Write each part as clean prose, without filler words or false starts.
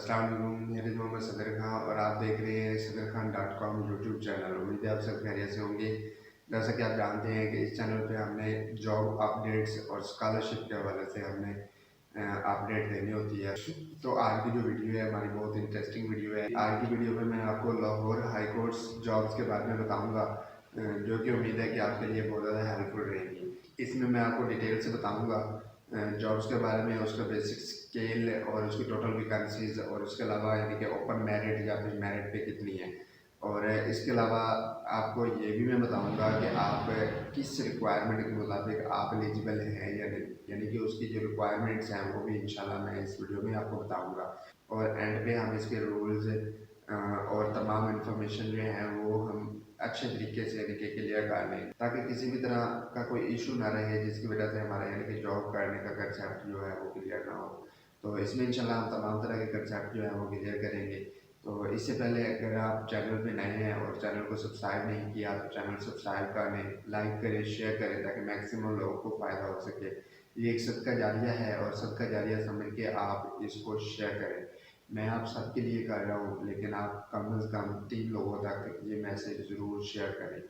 अस्सलाम वालेकुम, मेरे मोहम्मद सदर खां और आप देख रहे हैं sadarkhan.com यूट्यूब चैनल। उम्मीद है आप सब खैरियत से होंगे। जैसा कि आप जानते हैं कि इस चैनल पे हमने जॉब अपडेट्स और स्कॉलरशिप के हवाले से हमने अपडेट देनी होती है। तो आज की जो वीडियो है हमारी बहुत इंटरेस्टिंग वीडियो है। आज की वीडियो में मैं आपको लाहौर हाई कोर्ट्स जॉब्स के बारे में बताऊँगा, जो कि उम्मीद है कि आपके लिए बहुत ज़्यादा हेल्पफुल रहेगी। इसमें मैं आपको डिटेल से बताऊँगा जॉब्स के बारे में, उसका बेसिक स्केल और उसकी टोटल वैकेंसीज, और उसके अलावा यानी कि ओपन मेरिट या फिर मेरिट पे कितनी है। और इसके अलावा आपको ये भी मैं बताऊंगा कि आप किस रिक्वायरमेंट के मुताबिक आप एलिजिबल हैं या नहीं, यानी कि उसकी जो रिक्वायरमेंट्स हैं वो भी इंशाल्लाह मैं इस वीडियो में आपको बताऊंगा। और एंड पे हम इसके रूल्स और तमाम इंफॉर्मेशन जो है वो हम अच्छे तरीके से यानी कि क्लियर कर लें, ताकि किसी भी तरह का कोई इशू ना रहे जिसकी वजह से हमारा यानी कि जॉब करने का कंसेप्ट जो है वो क्लियर ना हो। तो इसमें इंशाल्लाह हम तमाम तरह के कंसेप्ट जो है वो क्लियर करेंगे। तो इससे पहले अगर आप चैनल पे नए हैं और चैनल को सब्सक्राइब नहीं किया तो चैनल सब्सक्राइब कर लें, लाइक करें, शेयर करें, ताकि मैक्सिमम लोगों को फ़ायदा हो सके। ये एक सदका जारिया है और सदका जारिया समझ के आप इसको शेयर करें। मैं आप सबके लिए कर रहा हूँ, लेकिन आप कम से कम 3 लोगों तक ये मैसेज ज़रूर शेयर करें।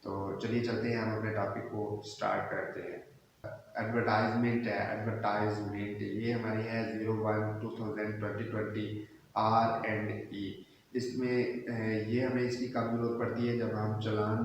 तो चलिए चलते हैं, हम अपने टॉपिक को स्टार्ट करते हैं। एडवर्टाइजमेंट है, एडवर्टाइजमेंट ये हमारी है 01/2020 R&E। इसमें ये हमें इसकी कब जरूरत पड़ती है, जब हम चालान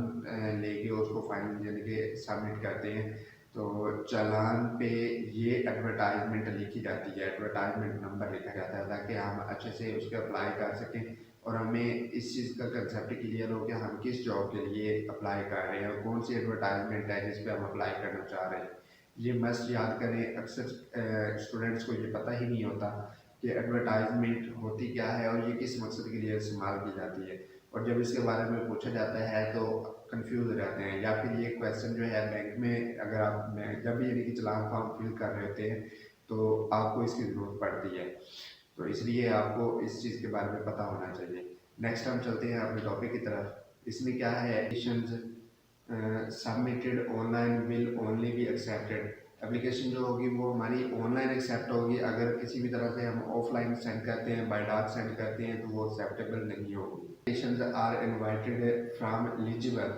लेके उसको फाइनल यानी कि सबमिट करते हैं। तो चालान पे ये एडवर्टाइजमेंट लिखी जाती है, एडवर्टाइजमेंट नंबर लिखा जाता है, ताकि हम अच्छे से उस पर अप्लाई कर सकें और हमें इस चीज़ का कंसेप्ट क्लियर हो कि हम किस जॉब के लिए अप्लाई कर रहे हैं और कौन सी एडवर्टाइजमेंट है जिस पे हम अप्लाई करना चाह रहे हैं। ये मस्ट याद करें, अक्सर स्टूडेंट्स को ये पता ही नहीं होता कि एडवर्टाइजमेंट होती क्या है और ये किस मकसद के लिए इस्तेमाल की जाती है। और जब इसके बारे में पूछा जाता है तो कंफ्यूज हो जाते हैं, या फिर ये क्वेश्चन जो है बैंक में अगर आप जब भी यानी कि चालान फॉर्म फिल कर रहे होते हैं तो आपको इसकी ज़रूरत पड़ती है। तो इसलिए आपको इस चीज़ के बारे में पता होना चाहिए। नेक्स्ट हम चलते हैं अपने टॉपिक की तरफ। इसमें क्या है, submitted online will only be accepted. Application जो होगी वो हमारी ऑनलाइन एक्सेप्ट होगी, अगर किसी भी तरह से हम ऑफलाइन सेंड करते हैं, बाय डाक सेंड करते हैं, तो वो एक्सेप्टेबल नहीं होगी। Application are invited from eligible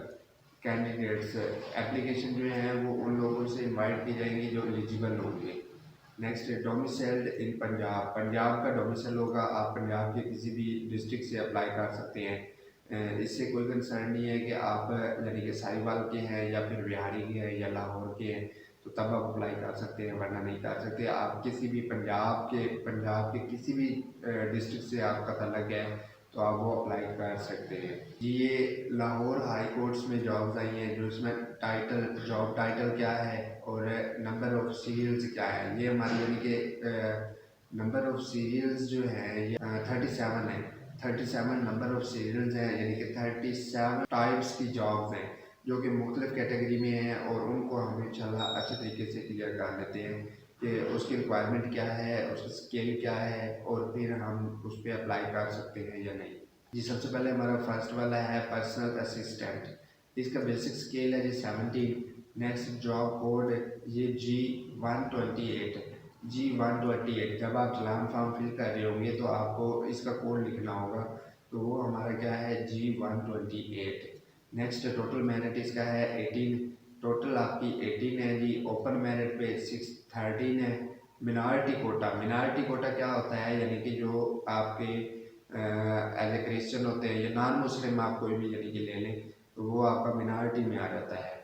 candidates. Application जो है वो उन लोगों से इनवाइट की जाएंगी जो एलिजिबल होंगे। नेक्स्ट है डोमिसाइल्ड इन पंजाब। पंजाब का डोमिसाइल होगा, आप पंजाब के किसी भी डिस्ट्रिक्ट से अप्लाई कर सकते हैं। इससे कोई कंसर्न नहीं है कि आप यानी कि साहिवाल के हैं या फिर बिहारी के हैं या लाहौर के हैं, तो तब आप अप्लाई कर सकते हैं, वरना नहीं कर सकते। आप किसी भी पंजाब के किसी भी डिस्ट्रिक्ट से आपका तल्लक है तो आप वो अप्लाई कर सकते हैं। ये लाहौर हाई कोर्ट्स में जॉब्स आई हैं, जो इसमें टाइटल, जॉब टाइटल क्या है और नंबर ऑफ सीरियल्स क्या है। ये हमारी यानी कि नंबर ऑफ सीरियल्स जो है ये 37 है। 37 नंबर ऑफ सीरियल्स हैं, यानी कि 37 टाइप्स की जॉब्स हैं जो कि मुख्तलिफ कैटेगरी में हैं, और उनको हम इंशाल्लाह अच्छे तरीके से क्लियर कर लेते हैं कि उसकी रिक्वायरमेंट क्या है, उसकी स्केल क्या है, और फिर हम उस पर अप्लाई कर सकते हैं या नहीं। जी सबसे पहले हमारा फर्स्ट वाला है पर्सनल असिस्टेंट। इसका बेसिक स्केल है जी 17। नेक्स्ट जॉब कोड ये G128। G128 जब आप चालान फॉर्म फिल कर रहे होंगे तो आपको इसका कोड लिखना होगा, तो वो हमारा क्या है G128। नेक्स्ट टोटल मेरिट इसका है 18। टोटल आपकी 18 है जी। ओपन मेरिट पे 13 है। मिनारिटी कोटा क्या होता है, यानी कि जो आपके एज ए क्रिश्चियन होते हैं या नॉन मुस्लिम, आप कोई भी यानी कि ले लें, तो वो आपका मिनारिटी में आ जाता है।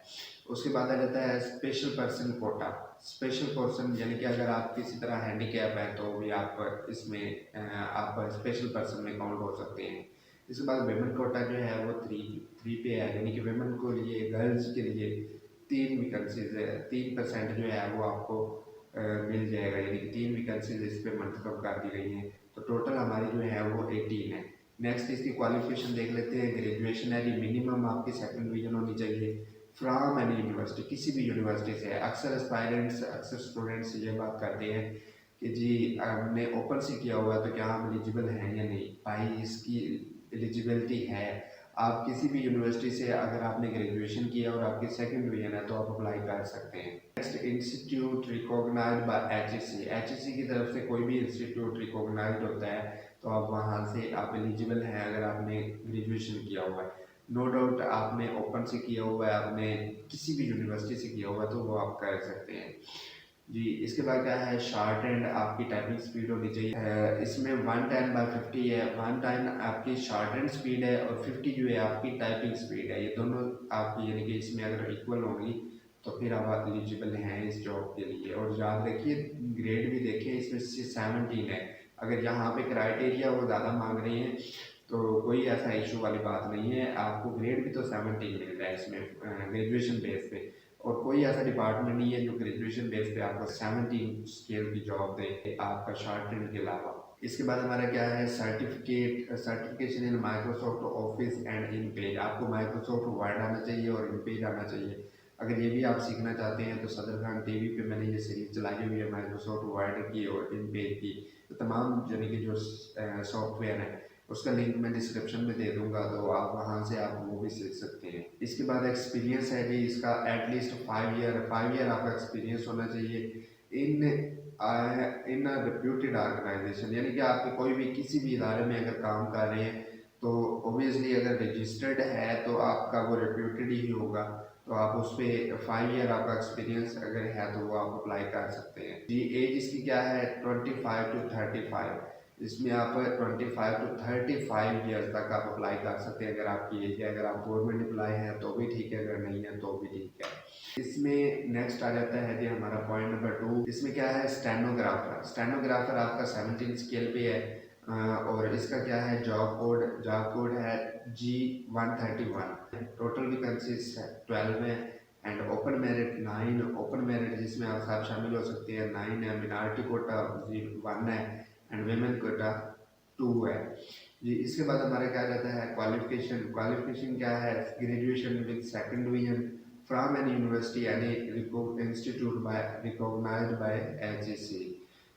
उसके बाद आ जाता है special person quota. Special person यानी कि अगर आप किसी तरह हैंडीकैप हैं तो भी आप इसमें आप स्पेशल पर्सन में काउंट हो सकते हैं। इसके बाद वेमेन कोटा जो है वो 3 पे है, यानी कि वेमेन को लिए, गर्ल्स के लिए 3 वैकेंसीज है, 3% जो है वो आपको मिल जाएगा, यानी कि 3 वैकेंसीज इस पर मंतखब कर दी गई हैं। तो टोटल हमारी जो है वो 18 है। नेक्स्ट इसकी क्वालिफिकेशन देख लेते हैं। ग्रेजुएशन है, मिनिमम आपकी 2nd डिवीजन होनी चाहिए फ्रॉम एनी यूनिवर्सिटी, किसी भी यूनिवर्सिटी से। अक्सर एस्पायरेंट्स, अक्सर स्टूडेंट्स ये बात करते हैं कि जी हमने ओपन से किया हुआ है तो क्या हम एलिजिबल हैं या नहीं। भाई इसकी एलिजिबिलिटी है, आप किसी भी यूनिवर्सिटी से अगर आपने ग्रेजुएशन किया और आपकी सेकंड डिवीजन है तो आप अप्लाई कर सकते हैं। Next, institute recognised by HEC. HEC की तरफ से कोई भी इंस्टीट्यूट रिकॉग्नाइज्ड होता है तो आप वहाँ से आप एलिजिबल हैं अगर आपने ग्रेजुएशन किया हुआ है। नो डाउट आपने ओपन से किया हुआ है, आपने किसी भी यूनिवर्सिटी से किया हुआ है तो वो आप कर सकते हैं जी। इसके बाद क्या है, शॉर्ट एंड आपकी टाइपिंग स्पीड होनी चाहिए। इसमें 110/50 है, 110 आपकी शॉर्ट एंड स्पीड है और 50 जो है आपकी टाइपिंग स्पीड है। ये दोनों आपकी यानी कि इसमें अगर इक्वल होंगी तो फिर आप एलिजिबल हैं इस जॉब के लिए। और याद रखिए ग्रेड भी देखें, इसमें 17 है। अगर यहाँ पे क्राइटेरिया वो ज़्यादा मांग रही हैं तो कोई ऐसा इशू वाली बात नहीं है, आपको ग्रेड भी तो 17 मिल रहा है इसमें ग्रेजुएशन बेस पे। और कोई ऐसा डिपार्टमेंट नहीं है जो ग्रेजुएशन बेस पे आपको 17 स्केल की जॉब दे आपका शॉर्ट टर्म के अलावा। इसके बाद हमारा क्या है, certification in Microsoft office and in page. आपको माइक्रोसॉफ्ट वर्ड आना चाहिए और इन पेज आना चाहिए। अगर ये भी आप सीखना चाहते हैं तो सदर खान टीवी पे मैंने ये सीरीज चलाई हुई है माइक्रोसॉफ्ट वर्ड की और इन पेज की। तो तमाम यानी कि जो सॉफ्टवेयर है उसका लिंक मैं डिस्क्रिप्शन में दे दूंगा, तो आप वहां से आप वो भी सीख सकते हैं। इसके बाद एक्सपीरियंस है जी, इसका एटलीस्ट 5 ईयर आपका एक्सपीरियंस होना चाहिए इन इन रिप्यूटेड ऑर्गेनाइजेशन। यानी कि आप कोई भी किसी भी इदारे में अगर काम कर रहे हैं तो ओबियसली अगर रजिस्टर्ड है तो आपका वो रिप्यूटेड ही होगा, तो आप उस पर 5 ईयर आपका एक्सपीरियंस अगर है तो वो आप अप्लाई कर सकते हैं जी। एज इसकी क्या है, 25 to 35। इसमें आप 25 to 35 ईयर्स तक आप अप्लाई कर सकते हैं अगर आपकी एज है। अगर आप गवर्नमेंट एम्प्लॉय हैं तो भी ठीक है, अगर नहीं है तो भी ठीक है। इसमें नेक्स्ट आ जाता है जी हमारा पॉइंट नंबर 2। इसमें क्या है, स्टेनोग्राफर। स्टेनोग्राफर आपका 17 स्केल पे है और इसका क्या है, जॉब कोड है G131। टोटल वैकेंसीज 12 है and open merit 9। Open merit जिसमें आप सब शामिल हो सकते हैं 9 है। मिनारिटी कोटा 1 है एंड वेमेन कोटा 2 है जी। इसके बाद हमारा क्या रहता है, क्वालिफिकेशन क्या है, graduation with second division from an university any institute by recognised by HEC.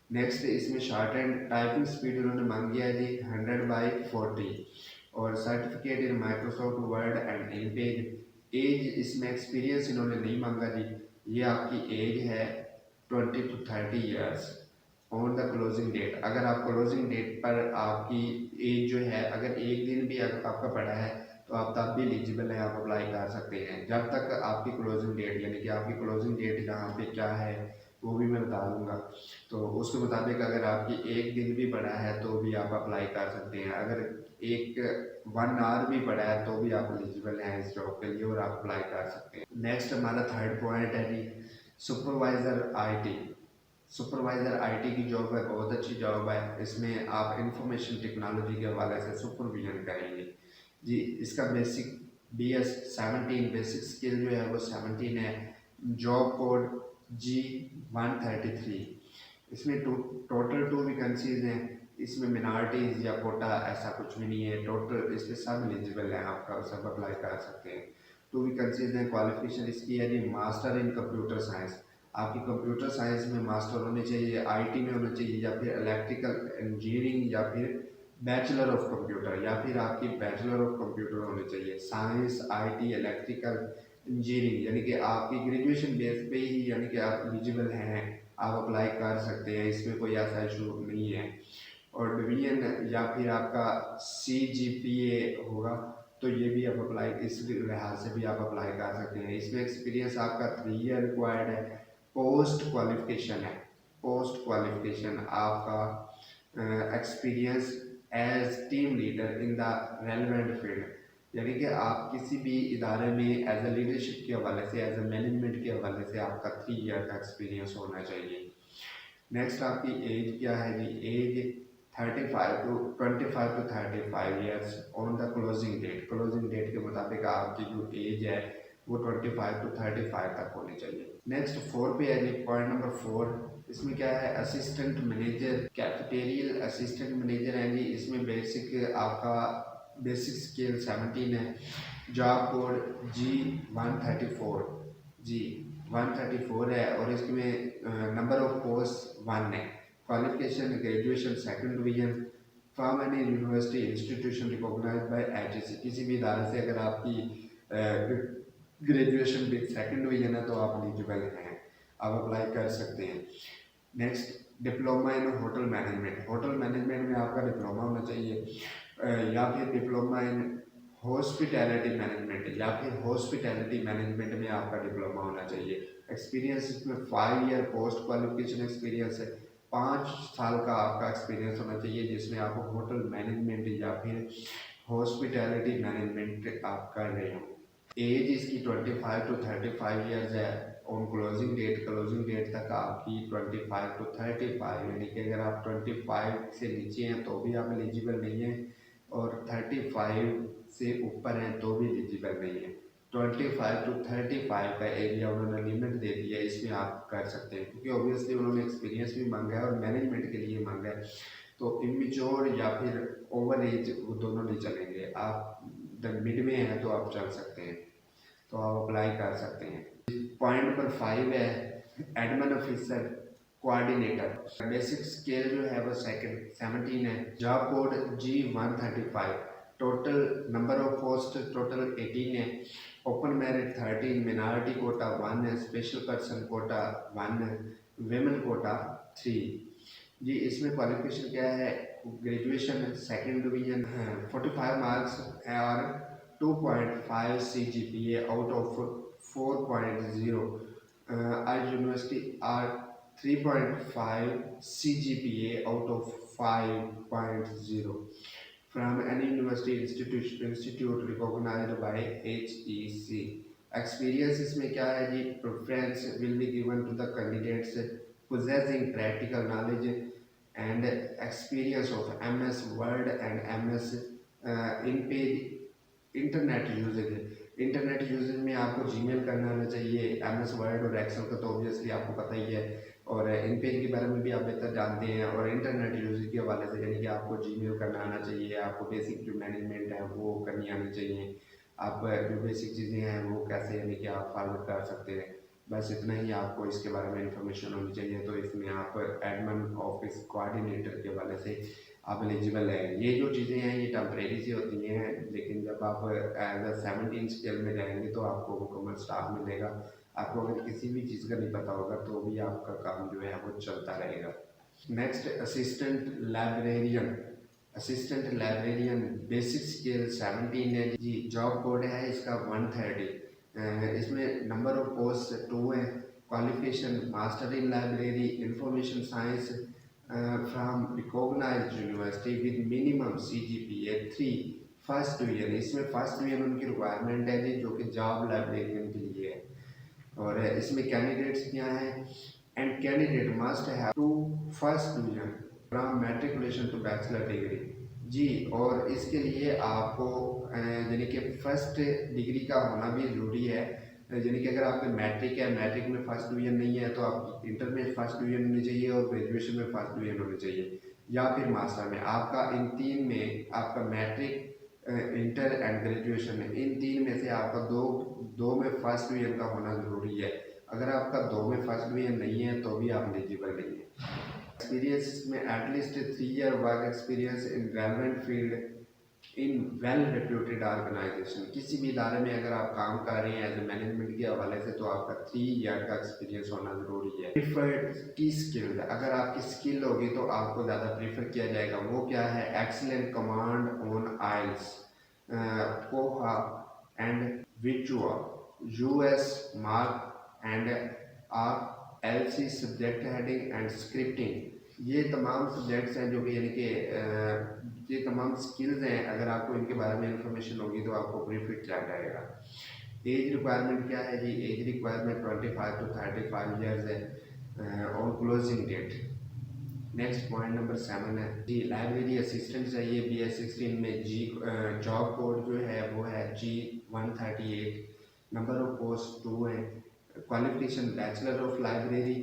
Next, इसमें शॉर्ट एंड टाइपिंग स्पीड उन्होंने मांगी है जी 100/40 और certificate in Microsoft Word and in page. As इसमें एक्सपीरियंस इन्होंने नहीं मांगा जी, ये आपकी एज है 20 to 30 years on the closing date. अगर आप क्लोजिंग डेट पर आपकी एज जो है अगर एक दिन भी आपका पड़ा है तो आप तब भी एलिजिबल है, आप अप्लाई कर सकते हैं जब तक आपकी क्लोजिंग डेट, यानी कि आपकी क्लोजिंग डेट जहाँ पे क्या है वो भी मैं बता दूंगा। तो उसके मुताबिक अगर आपकी एक दिन भी पड़ा है तो भी आप अप्लाई कर सकते हैं। अगर 1 आवर भी पड़ा है तो भी आप एलिजिबल हैं इस जॉब के लिए और आप अप्लाई कर सकते हैं। नेक्स्ट हमारा थर्ड पॉइंट है जी सुपरवाइजर आईटी। सुपरवाइज़र आईटी की जॉब है, बहुत अच्छी जॉब है। इसमें आप इंफॉर्मेशन टेक्नोलॉजी के हवाले से सुपरविजन करेंगे जी। इसका बेसिक BS17 बेसिक स्किल जो है वो 17 है। Job code G133। इसमें टोटल 2 वैकेंसीज हैं। इसमें मिनॉरिटीज़ या कोटा ऐसा कुछ भी नहीं है, टोटल इस पर सब एलिजिबल हैं, आपका सब अप्लाई कर सकते हैं। 2 वैकेंसीज हैं। क्वालिफिकेशन इसकी है जी मास्टर इन कंप्यूटर साइंस। आपकी कंप्यूटर साइंस में मास्टर होने चाहिए, आईटी में होना चाहिए या फिर इलेक्ट्रिकल इंजीनियरिंग या फिर बैचलर ऑफ कंप्यूटर या फिर आपकी बैचलर ऑफ कंप्यूटर होनी चाहिए। साइंस आईटी इलेक्ट्रिकल इंजीनियरिंग यानी कि आपकी ग्रेजुएशन बेस पे ही यानी कि आप एलिजिबल हैं, आप अप्लाई कर सकते हैं, इसमें कोई ऐसा इशू नहीं है। और डिवीजन या फिर आपका CGPA होगा तो ये भी आप अप्लाई, इस लिहाज से भी आप अप्लाई कर सकते हैं। इसमें एक्सपीरियंस आपका 3 ईयर रिक्वायर्ड है। पोस्ट क्वालिफिकेशन है, पोस्ट क्वालिफिकेशन आपका experience as team leader in the relevant field, यानी कि आप किसी भी इदारे में एज ए लीडरशिप के हवाले से एज ए मैनेजमेंट के हवाले से आपका 3 ईयर का एक्सपीरियंस होना चाहिए। नेक्स्ट आपकी एज क्या है जी, age 25 to 35 years on the closing date. Closing date के मुताबिक आपकी जो एज है वो 25 to 35 तक होनी चाहिए। नेक्स्ट 4 पे है जी पॉइंट नंबर 4। इसमें क्या है, असिस्टेंट मैनेजर, कैफेटेरियल असिस्टेंट मैनेजर है जी। इसमें बेसिक आपका बेसिक स्केल 17 है। जॉब कोड G134 G134 है और इसमें नंबर ऑफ पोस्ट 1 है। Qualification graduation second division from any university institution recognised by HEC, किसी भी इदारे से अगर आपकी ग्रेजुएशन विद सेकंड डिवीजन है तो आप एलिजिबल हैं, आप अप्लाई कर सकते हैं। Next, diploma in hotel management, hotel management में आपका डिप्लोमा होना चाहिए या फिर डिप्लोमा इन हॉस्पिटैलिटी मैनेजमेंट या फिर हॉस्पिटैलिटी मैनेजमेंट में आपका डिप्लोमा होना चाहिए। एक्सपीरियंस इसमें 5 ईयर पोस्ट क्वालिफिकेशन एक्सपीरियंस है, 5 साल का आपका एक्सपीरियंस होना चाहिए जिसमें आप होटल मैनेजमेंट या फिर हॉस्पिटैलिटी मैनेजमेंट आप कर रहे हो। एज इसकी 25 टू 35 ईयर्स है। ऑन क्लोजिंग डेट तक आपकी 25 टू 35, यानी कि अगर आप 25 से नीचे हैं तो भी आप एलिजिबल नहीं हैं और 35 से ऊपर हैं तो भी एलिजिबल नहीं है। 25 टू 35 का एरिया उन्होंने लिमिट दे दिया है, इसमें आप कर सकते हैं क्योंकि ऑब्वियसली उन्होंने एक्सपीरियंस भी मांगा है और मैनेजमेंट के लिए मांगा है। तो इमेच्योर या फिर ओवर एज वो दोनों नहीं चलेंगे, आप मिड में हैं तो आप चल सकते हैं, तो आप अप्लाई कर सकते हैं। पॉइंट नंबर 5 है admin officer coordinator. Basic scale जो है वो सेकंड 17 है। Job code G135। Total number of post total 18 है। ओपन मेरिट 13, मिनॉरिटी कोटा 1 है, स्पेशल पर्सन कोटा 1 है, वेमेन कोटा 3। जी इसमें क्वालिफिकेशन क्या है, ग्रेजुएशन सेकंड डिवीजन 45 मार्क्स और 2.5 CGPA आउट ऑफ 4.0 आज university or 3.5 CGPA out of 5.0 from any university institute recognized by HEC। Experience इसमें क्या है जी, preference will be given to the candidates possessing practical knowledge and experience of MS Word and MS in page internet usage. Internet usage में आपको Gmail करना आना चाहिए, MS word और एक्सेल का तो ऑब्वियसली आपको पता ही है, और इन पेज के बारे में भी आप बेहतर जानते हैं। और इंटरनेट यूजेज के हवाले से यानी कि आपको जीमेल करना आना चाहिए, आपको बेसिक जो मैनेजमेंट है वो करनी आनी चाहिए, आप जो बेसिक चीज़ें हैं वो कैसे यानी कि आप फॉरवर्ड कर सकते हैं, बस इतना ही आपको इसके बारे में इंफॉर्मेशन होनी चाहिए। तो इसमें आप एडमिन ऑफिस कोऑर्डिनेटर के हवाले से आप एलिजिबल है। ये जो चीज़ें हैं ये टेम्परेरी सी होती हैं, लेकिन जब आप एज अ 17 स्केल में जाएंगे तो आपको मुकम्मल स्टाफ मिलेगा। आपको अगर किसी भी चीज़ का नहीं पता होगा तो भी आपका काम जो है वो चलता रहेगा। Next, assistant librarian. Assistant librarian basic scale 17 है जी। जॉब कोड है इसका 130। इसमें नंबर ऑफ पोस्ट 2 है। Qualification master in library information science from recognised university with minimum CGPA 3 first division. इसमें फर्स्ट डिवीजन उनकी रिक्वायरमेंट है जी, जो कि जॉब लाइब्रेरियन के लिए है। और इसमें कैंडिडेट्स क्या हैं, and candidate must have to first division from matriculation to bachelor degree जी। और इसके लिए आपको यानी कि फर्स्ट डिग्री का होना भी ज़रूरी है, यानी कि अगर आपके मैट्रिक है, मैट्रिक में फर्स्ट डिवीजन नहीं है तो आप इंटर में फर्स्ट डिवीजन होनी चाहिए और ग्रेजुएशन में फर्स्ट डिवीजन होनी चाहिए, या फिर मास्टर में आपका इन तीन में आपका मैट्रिक, इंटर एंड ग्रेजुएशन, इन तीन में से आपका दो में फर्स्ट डिवीजन का होना ज़रूरी है। अगर आपका 2 में फर्स्ट डिवीजन नहीं है तो भी आप एलिजिबल नहीं है। एक्सपीरियंस में at least 3 year work experience in relevant field in well reputed organisation. किसी भी इदारे में अगर आप काम कर रहे हैं एज ए मैनेजमेंट के हवाले से तो आपका 3 ईयर का एक्सपीरियंस होना ज़रूरी है। प्रीफर्ड की स्किल, अगर आपकी स्किल होगी तो आपको ज़्यादा प्रीफर किया जाएगा, वो क्या है, एक्सीलेंट कमांड ऑन आइल्स, पोहा एंड विचुआ, US mark and LC subject heading and scripting. ये तमाम सब्जेक्ट्स हैं जो कि यानी कि ये तमाम स्किल्स हैं, अगर आपको इनके बारे में इंफॉर्मेशन होगी तो आपको प्रीफिट किया जाएगा। एज रिक्वायरमेंट क्या है जी, एज रिक्वायरमेंट 25 टू 35 ईयर्स है on closing date. Next point number 7 है जी, लाइब्रेरी असिस्टेंट चाहिए BS16 में जी। जॉब कोड जो है वो है G138। नंबर ऑफ पोस्ट 2 है। Qualification bachelor of library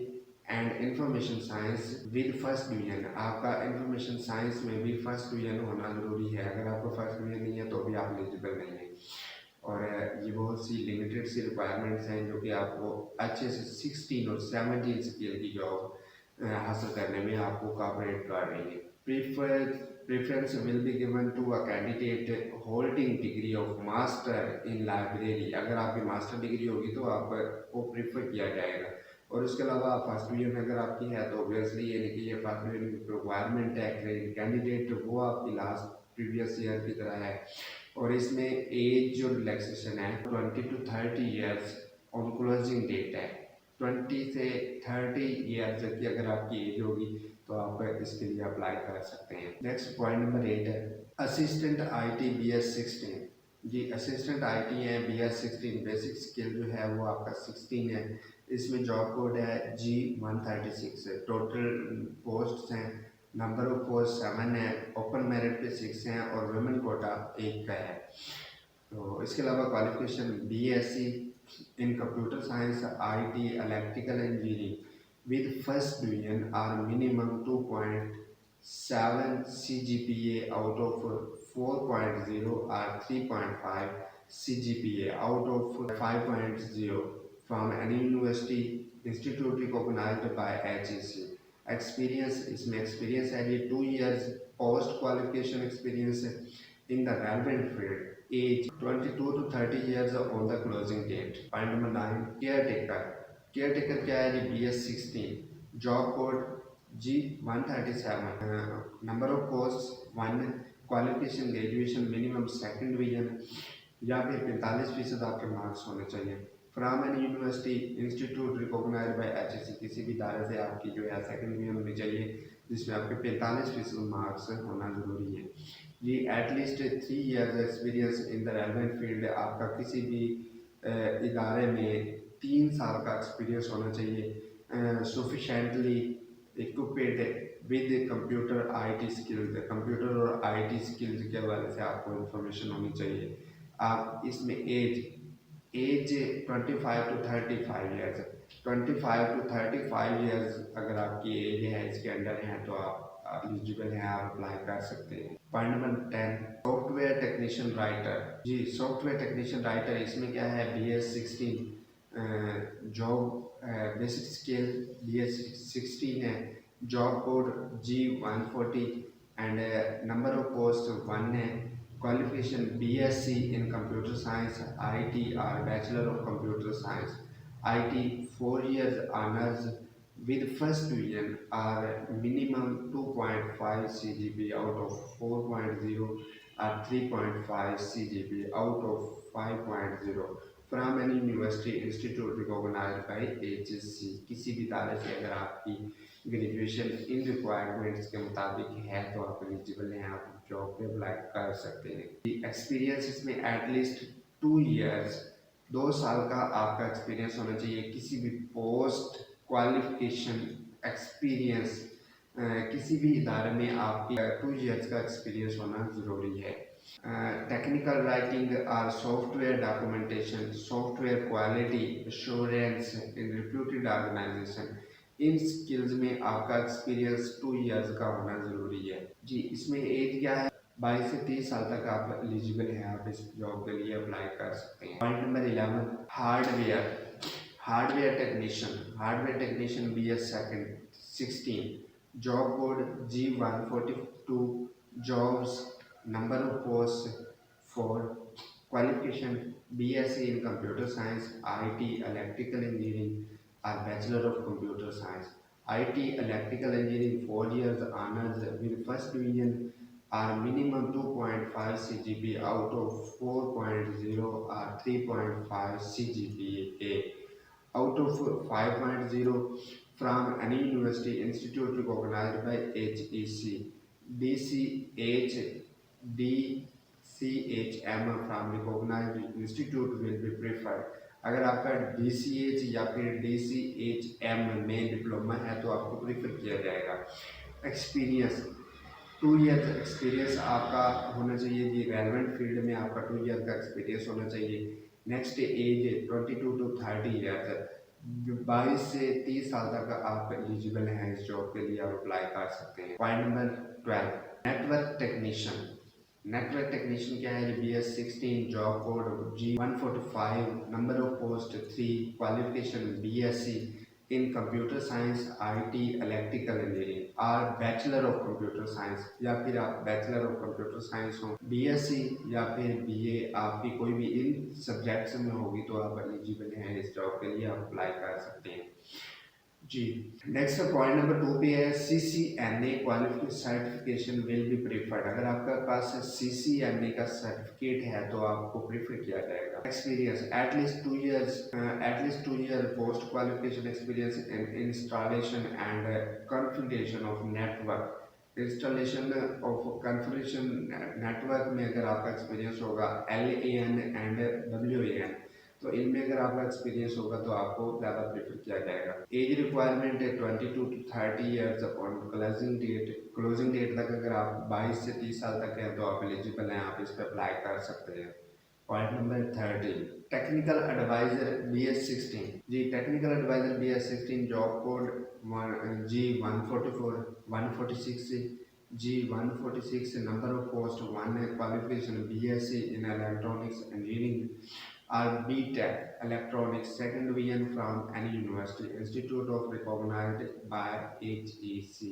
and information science with first division. आपका इंफॉर्मेशन साइंस में भी फर्स्ट डिवीजन होना ज़रूरी है, अगर आपको फर्स्ट डिवीजन नहीं है तो भी आप एलिजिबल नहीं है। और ये बहुत सी लिमिटेड सी रिक्वायरमेंट्स हैं जो कि आपको अच्छे से 16 और 17 स्केल की जॉब हासिल करने में आपको कोऑपरेट कर रही है। Preferred preference will be given to a candidate holding degree of master in library। अगर आपकी मास्टर डिग्री होगी तो आपको प्रेफर किया जाएगा। और उसके अलावा फर्स्ट डिवीजन अगर आपकी है तो ऑब्वियसली यानी कि ये फर्स्ट डिवीजन की रिक्वायरमेंट है कैंडिडेट वो आपकी लास्ट प्रीवियस ईयर की तरह है। और इसमें एज जो रिलैक्सेशन है 20 to 30 years on closing date है। 20 से 30 ईयर्स की अगर आपकी एज होगी तो आप इसके लिए अप्लाई कर सकते हैं। नेक्स्ट पॉइंट नंबर 8 है असिस्टेंट IT BS16। जी असिस्टेंट IT है BS16 बेसिक स्किल जो है वो आपका 16 है। इसमें जॉब कोड है G136। टोटल पोस्ट हैं नंबर ऑफ पोस्ट 7 है। ओपन मेरिट पे 6 हैं और वुमेन कोटा 1 का है। तो इसके अलावा qualification BSc in computer science IT electrical engineering with first division or minimum 2.7 CGPA out of 4.0 or 3.5 CGPA out of 5.0 from any university institute recognized by HEC। Experience इसमें experience है ये 2 years post qualification experience in the relevant field। Age 22 to 30 years on the closing date। Point number 9 caretaker। Caretaker क्या है जी BS16। Job code G137। Number of post 1। Qualification graduation minimum second division या फिर 45% आपके marks होने चाहिए। From an university institute recognised by HEC। किसी भी इदारे से आपकी जो है सेकंड डिवीजन होनी चाहिए जिसमें आपके 45% मार्क्स होना ज़रूरी है। ये at least 3 years experience in the relevant field. आपका किसी भी इदारे में 3 साल का एक्सपीरियंस होना चाहिए। Sufficiently equipped with computer IT स्किल्स। कंप्यूटर और IT स्किल्स के हवाले से आपको इंफॉर्मेशन होनी चाहिए। आप इसमें age 25 to 35 years 25 to 35 years अगर आपकी एज है इसके अंडर है तो आप एलिजिबल हैं, आप अप्लाई कर सकते हैं। Point number 10 software technician writer. जी सॉफ्टवेयर टेक्नीशियन राइटर इसमें क्या है BS16 job basic skill BS16 है। Job code G140 and number of post 1 है। Qualification BSc in computer science IT और bachelor of computer science IT 4 years honours with first division or minimum 2.5 CGPA out of 4.0 or 3.5 CGPA out of 5.0 from any university institute recognized by HEC। किसी भी इदारे से अगर आपकी graduation in requirements के मुताबिक है तो आप एलिजिबल हैं, आप जॉब पे अप्लाई कर सकते हैं। एक्सपीरियंस इसमें एटलीस्ट 2 years 2 साल का आपका एक्सपीरियंस होना चाहिए। किसी भी पोस्ट क्वालिफिकेशन एक्सपीरियंस किसी भी इदारे में आपकी 2 years का एक्सपीरियंस होना ज़रूरी है। टेक्निकल राइटिंग और software documentation software quality assurance in reputed organisation इन स्किल्स में आपका एक्सपीरियंस 2 years का होना ज़रूरी है। जी इसमें एज क्या है 22 से 30 साल तक आप एलिजिबल हैं, आप इस जॉब के लिए अप्लाई कर सकते हैं। Point number 11 hardware technician BS16 job code G142 jobs number of post 4 qualification BSc in computer science IT electrical engineering और bachelor of computer science IT electrical engineering 4 years honours with first division or minimum 2.5 CGPA out of 4.0 or 3.5 CGPA out of 5.0 from any university institute recognized by HEC DCHM from recognized institute will be preferred। अगर आपका DCH या फिर DCHM में diploma है तो आपको prefer किया जाएगा। एक्सपीरियंस 2 years एक्सपीरियंस आपका होना चाहिए जी रेलेवेंट फील्ड में आपका 2 years का एक्सपीरियंस होना चाहिए। नेक्स्ट एज 22 to 30 ईयर्स 22 से 30 साल तक आप एलिजिबल हैं, इस जॉब के लिए आप अप्लाई कर सकते हैं। पॉइंट नंबर 12 नेटवर्क टेक्नीशियन क्या है BS16 job code G145 number of post 3 qualification BSc in computer science, IT, electrical engineering और बैचलर ऑफ कंप्यूटर साइंस, या फिर आप बैचलर ऑफ कंप्यूटर साइंस हो, बीएससी या फिर बीए, आपकी कोई भी इन सब्जेक्ट्स में होगी तो आप एलिजिबल हैं इस जॉब के लिए, आप अप्लाई कर सकते हैं। जी, नेक्स्ट पॉइंट नंबर 2 पे है CCNA qualification certification will be preferred. अगर आपके पास CCNA का सर्टिफिकेट है तो आपको प्रीफर किया जाएगा। Experience at least 2 year post qualification experience in installation and configuration of network. Installation of configuration network में अगर आपका एक्सपीरियंस होगा LAN एंड WAN, तो इनमें अगर आपका एक्सपीरियंस होगा तो आपको ज़्यादा प्रेफर किया जाएगा। एज रिक्वायरमेंट है 22 to 30 years upon closing date तक अगर आप 22 से 30 साल तक हैं तो आप एलिजिबल हैं, आप इस पर अप्लाई कर सकते हैं। Point number 13, technical adviser BS16। जी, technical adviser BS16 job code G144 146 G146, number of post 1 है, क्वालिफिकेशन BSc इन electronics engineering or BTech Electronics, second division from any university, institute of recognized by HEC।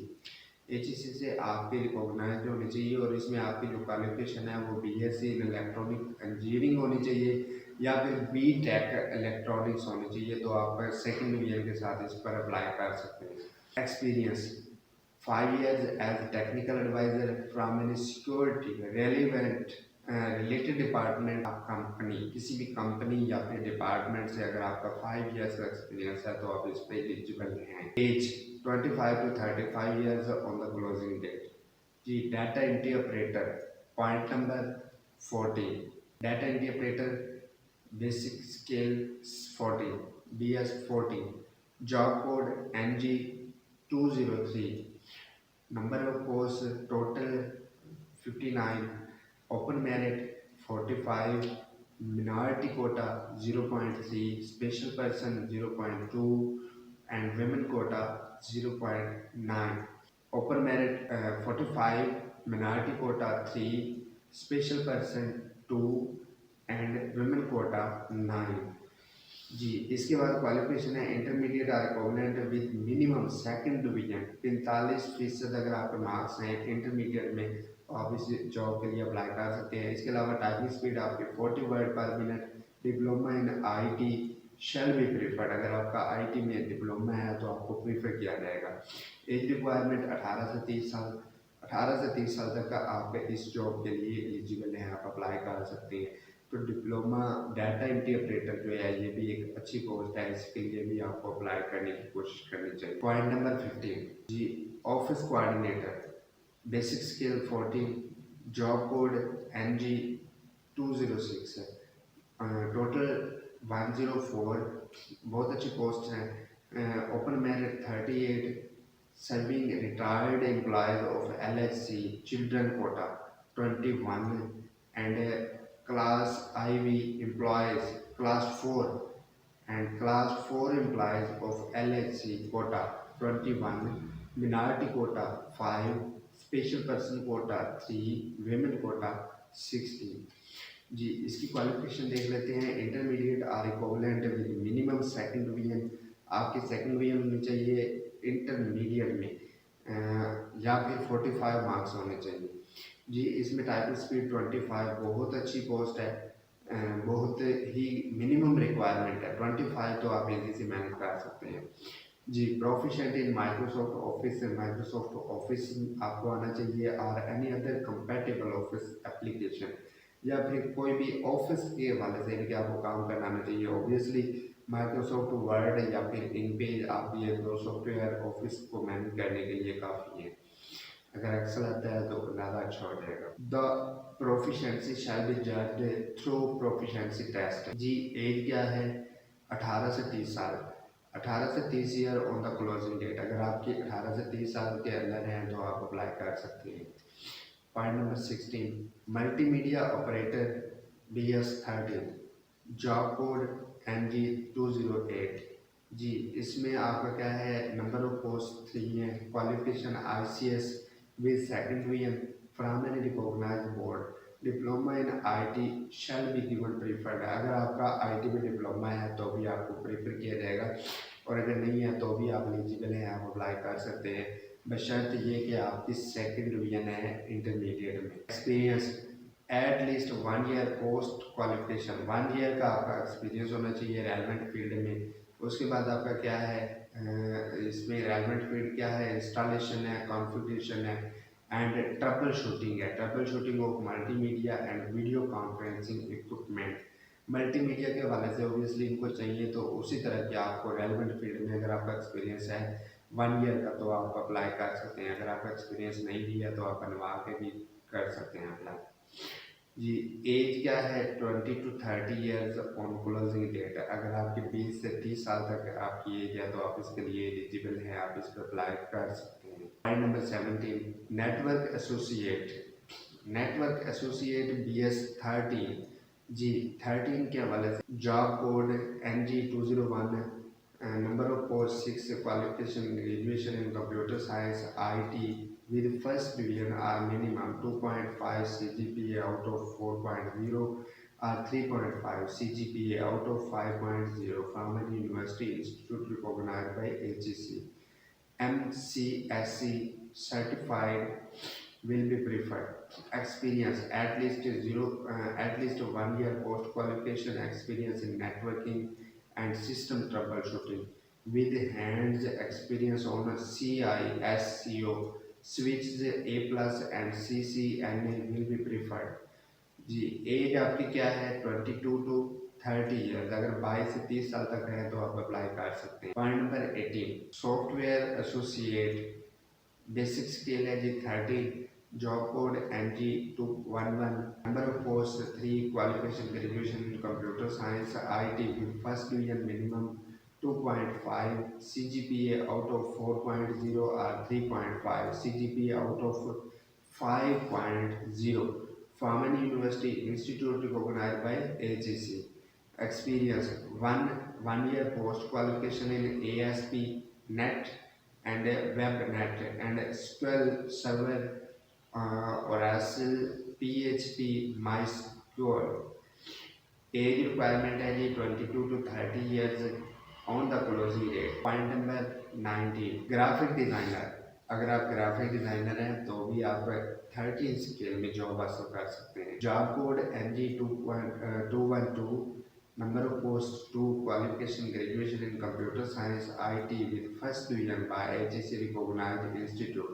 HEC से आपकी recognise होनी चाहिए और इसमें आपकी जो क्वालिफिकेशन है वो BSc इन इलेक्ट्रॉनिक इंजीनियरिंग होनी चाहिए या फिर BTech इलेक्ट्रॉनिक्स होनी चाहिए, तो आप सेकेंड डिवीजन के साथ इस पर अप्लाई कर सकते हैं। Experience 5 years as technical advisor from any security relevant related department of company, किसी भी कंपनी या फिर डिपार्टमेंट से अगर आपका 5 इयर्स का एक्सपीरियंस है तो आप इस पर एलिजिबल हैं। Age 25 to 35 years on the closing date. जी, data entry operator point number 14, data entry operator basic scale 40 BS40, job code NG203, number of post total 59, open merit 45, minority quota 0.3, special person 0.2 and women quota 0.9। open merit 45, minority quota 3, special person 2 and women quota 9। जी, इसके बाद qualification है intermediate और equivalent with minimum second division. 45% अगर आपके marks हैं intermediate में तो आप इस जॉब के लिए अप्लाई कर सकते हैं। इसके अलावा टाइपिंग स्पीड आपकी 40 वर्ड पर minute. Diploma in IT shall B preferred. अगर आपका आईटी में डिप्लोमा है तो आपको प्रीफर किया जाएगा। एज रिक्वायरमेंट 18 से 30 साल। 18 से 30 साल तक का आप इस जॉब के लिए एलिजिबल हैं, आप अप्लाई कर सकते हैं। तो डिप्लोमा डाटा एंट्री ऑपरेटर जो है ये भी एक अच्छी पोस्ट है, इसके लिए भी आपको अप्लाई करने की कोशिश करनी चाहिए। पॉइंट नंबर 15, जी, office coordinator basic skill 14, job code NG206 है, टोटल 104, बहुत अच्छी पोस्ट है। Open merit 38, serving retired employees of LHC children quota 21 and class IV employees class 4 and class 4 employees of LHC quota 21, minority quota 5, special person quota 3, women quota 16। जी, इसकी qualification देख लेते हैं। Intermediate और equivalent with minimum second division. आपकी second division होनी चाहिए intermediate में या फिर 45 मार्क्स होने चाहिए। जी, इसमें टाइपिंग स्पीड 25, बहुत अच्छी पोस्ट है, बहुत ही मिनिमम रिक्वायरमेंट है। 25 तो आप इजी से मैनेज कर सकते हैं। जी, प्रोफिशिएंट इन माइक्रोसॉफ्ट ऑफिस आपको आना चाहिए और any other compatible office application या फिर कोई भी ऑफिस के हवाले से इनके आपको काम करना आना चाहिए। ऑब्वियसली माइक्रोसॉफ्ट वर्ड या फिर इनपेज, आप ये दो सॉफ्टवेयर ऑफिस को मैनेज करने के लिए काफ़ी है। अगर एक्सेल आता है तो ज़्यादा अच्छा हो जाएगा। The proficiency shall be judged through proficiency test. जी, एज क्या है 18 से 30 साल। 18 से 30 year on the closing date. अगर आपकी 18 से 30 साल के अंदर हैं तो आप अप्लाई कर सकते हैं। Point number 16, multimedia operator BS13, job code NG208। जी, इसमें आपका क्या है, नंबर ऑफ पोस्ट 3 है, qualification ICS with second division from any recognized board, diploma in IT shall be given preferred। अगर आपका IT में डिप्लोमा है तो भी आपको प्रेफर किया जाएगा। और अगर नहीं है तो भी आप एलिजिबल हैं, आप अप्लाई कर सकते हैं, बशर्त ये कि आपकी सेकंड डिवीजन है इंटरमीडिएट में। Experience at least 1 year post qualification, 1 year का आपका एक्सपीरियंस होना चाहिए रेलेवेंट फील्ड में। उसके बाद आपका क्या है, इसमें रेलेवेंट फील्ड क्या है, इंस्टॉलेशन है, कॉन्फ़िगरेशन है एंड ट्रबल शूटिंग है। Trouble shooting of multimedia and video conferencing equipment. Multimedia के हवाले से ऑब्वियसली इनको चाहिए, तो उसी तरह के आपको रेलेवेंट फील्ड में अगर आपका एक्सपीरियंस है 1 ईयर का तो आप अप्लाई कर सकते हैं। अगर आपका एक्सपीरियंस नहीं भी है तो आप बनवा के भी कर सकते हैं अप्लाई। जी, एज क्या है 20 to 30 years on closing date. अगर आपके 20 से 30 साल तक आपकी एज है तो आप इसके लिए एलिजिबल हैं, आप इस पर अप्लाई कर सकते हैं। Point number 17, network associate. Network associate BS 13। जी 13 के हवाले से job code NG 201, number of post 6, qualification graduation in computer science IT with first division are minimum 2.5 CGPA out of 4.0 or 3.5 CGPA out of 5.0 from an university institute recognized by HEC. MCSE certified will be preferred. Experience at least 1 year post qualification experience in networking and system troubleshooting with hands experience on CISCO switches A+ and CCNA will be preferred. जी age आपकी क्या है 22 to 30 years. अगर 22 से 30 साल तक है तो आप अप्लाई कर सकते हैं। Point number 18, software associate basic skill है जी 13, job code NG 211, number of post 3, qualification graduation in computer science IT with first division minimum 2.5 CGPA out of 4.0 or 3.5 CGPA out of 5.0 from an university institute recognized by HEC. Experience 1 year post qualification in ASP net and WebNet and SQL Server, Oracle, PHP, MySQL. Age requirement है जी 22 to 30 years on the closing date. Point number 19, graphic designer. अगर आप graphic designer हैं तो भी आप 13 scale में job हासिल कर सकते हैं। Job code NG 212, number of post 2, qualification graduation in computer science IT with first division by HEC recognised institute,